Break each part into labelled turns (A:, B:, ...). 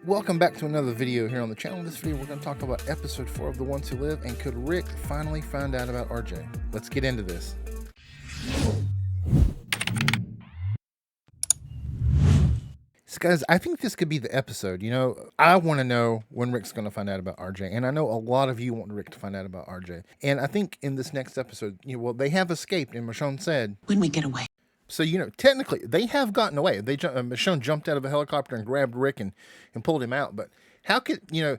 A: Welcome back to another video here on the channel. In this video, we're going to talk about episode 4 of The Ones Who Live, and could Rick finally find out about RJ? Let's get into this. So guys, I think this could be the episode. I want to know when Rick's going to find out about RJ, and I know a lot of you want Rick to find out about RJ. And I think in this next episode, they have escaped, and Michonne said,
B: when we get away.
A: So, technically, they have gotten away. Michonne jumped out of a helicopter and grabbed Rick and pulled him out. But how could, one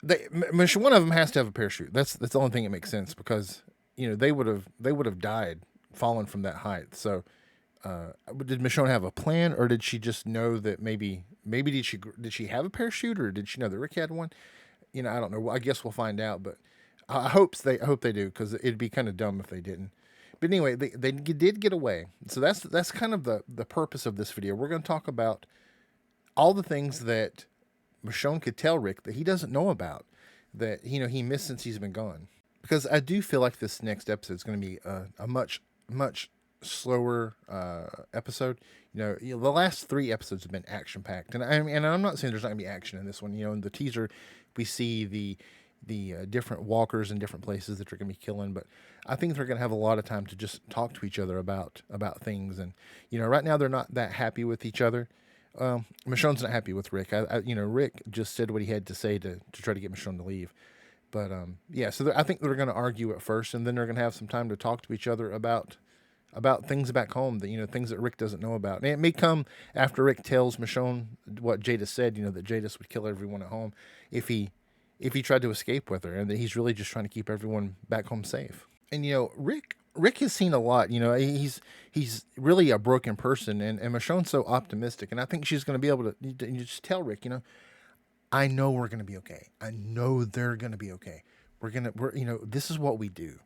A: of them has to have a parachute. That's the only thing that makes sense, because, they would have died falling from that height. So, did Michonne have a plan, or did she just know that maybe did she have a parachute, or did she know that Rick had one? I don't know. I guess we'll find out. But I hope they do, because it'd be kind of dumb if they didn't. But anyway, they did get away. So that's kind of the purpose of this video. We're going to talk about all the things that Michonne could tell Rick that he doesn't know about, that he missed since he's been gone. Because I do feel like this next episode is going to be a much slower episode. The last 3 episodes have been action packed, and I'm not saying there's not going to be action in this one. In the teaser, we see the different walkers in different places that they're going to be killing, but I think they're going to have a lot of time to just talk to each other about things. And right now they're not that happy with each other. Michonne's not happy with Rick. Rick just said what he had to say to try to get Michonne to leave. But yeah, so I think they're going to argue at first, and then they're going to have some time to talk to each other about things back home, that things that Rick doesn't know about. And it may come after Rick tells Michonne what Jadis said, that Jadis would kill everyone at home if he tried to escape with her, and that he's really just trying to keep everyone back home safe. And Rick has seen a lot. He's really a broken person, and Michonne's so optimistic, and I think she's going to be able to just tell Rick, I know we're going to be okay. I know they're going to be okay. This is what we do.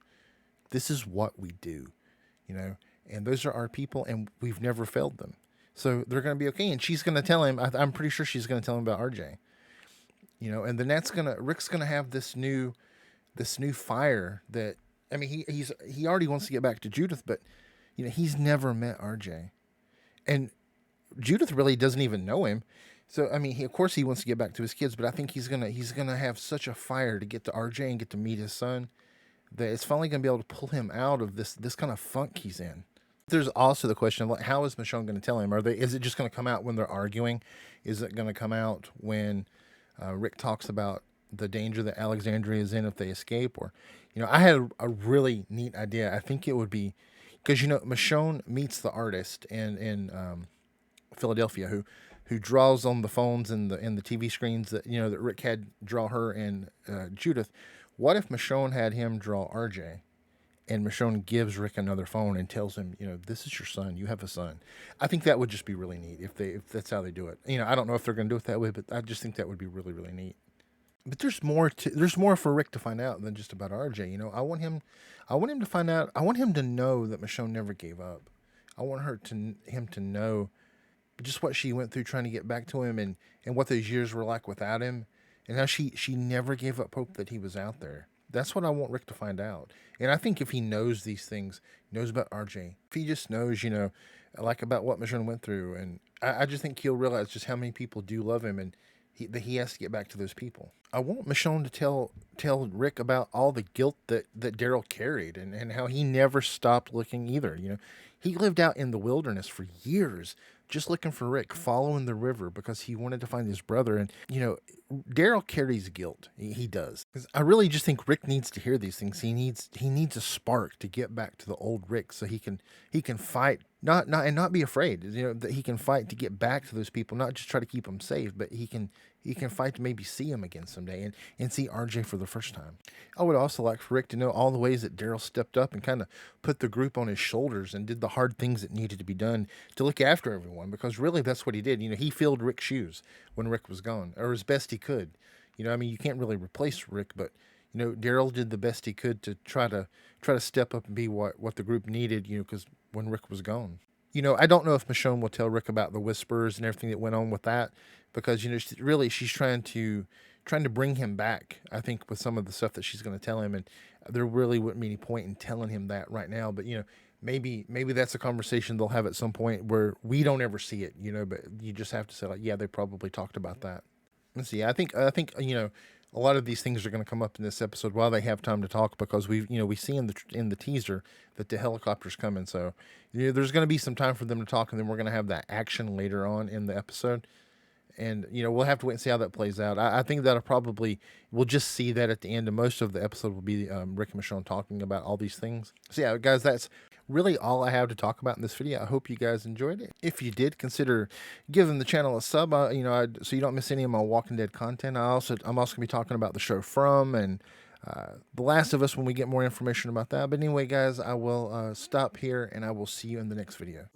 A: This is what we do. And those are our people, and we've never failed them. So they're going to be okay. And she's going to tell him, I'm pretty sure she's going to tell him about RJ. And then Rick's gonna have this new fire that, he already wants to get back to Judith, but he's never met RJ, and Judith really doesn't even know him. So of course he wants to get back to his kids, but I think he's gonna have such a fire to get to RJ and get to meet his son, that it's finally gonna be able to pull him out of this kind of funk he's in. There's also the question of, how is Michonne gonna tell him? Is it just gonna come out when they're arguing? Is it gonna come out when Rick talks about the danger that Alexandria is in if they escape? Or, I had a really neat idea. I think it would be, because Michonne meets the artist in Philadelphia who draws on the phones and the TV screens that that Rick had draw her and Judith. What if Michonne had him draw RJ, and Michonne gives Rick another phone and tells him, this is your son. You have a son. I think that would just be really neat if that's how they do it. I don't know if they're going to do it that way, but I just think that would be really, really neat. But there's more for Rick to find out than just about RJ. I want him to find out. I want him to know that Michonne never gave up. I want him to know just what she went through trying to get back to him, and what those years were like without him, and how she never gave up hope that he was out there. That's what I want Rick to find out. And I think if he knows these things, knows about RJ, if he just knows, like about what Michonne went through, and I just think he'll realize just how many people do love him, and that he has to get back to those people. I want Michonne to tell Rick about all the guilt that Daryl carried, and how he never stopped looking either. He lived out in the wilderness for years, just looking for Rick, following the river, because he wanted to find his brother. And, Daryl carries guilt. He does. 'Cause I really just think Rick needs to hear these things. He needs a spark to get back to the old Rick, so he can fight, not be afraid. That he can fight to get back to those people, not just try to keep them safe, but he can fight to maybe see him again someday, and see RJ for the first time. I would also like for Rick to know all the ways that Daryl stepped up and kind of put the group on his shoulders and did the hard things that needed to be done to look after everyone, because really that's what he did. He filled Rick's shoes when Rick was gone, or as best he could. You can't really replace Rick, but Daryl did the best he could to try to step up and be what the group needed, because when Rick was gone. I don't know if Michonne will tell Rick about the whispers and everything that went on with that, because she's trying to bring him back, I think, with some of the stuff that she's going to tell him, and there really wouldn't be any point in telling him that right now. But maybe that's a conversation they'll have at some point where we don't ever see it, but you just have to say, like, yeah, they probably talked about that. Let's see. I think a lot of these things are going to come up in this episode while they have time to talk, because we see in the teaser that the helicopter's coming. So there's going to be some time for them to talk, and then we're going to have that action later on in the episode. And we'll have to wait and see how that plays out. I think that'll probably we'll just see that at the end, and most of the episode will be Rick and Michonne talking about all these things. So yeah, guys, that's really all I have to talk about in this video. I hope you guys enjoyed it. If you did, consider giving the channel a sub. So you don't miss any of my Walking Dead content. I'm also gonna be talking about the show From and The Last of Us when we get more information about that. But anyway, guys, I will stop here, and I will see you in the next video.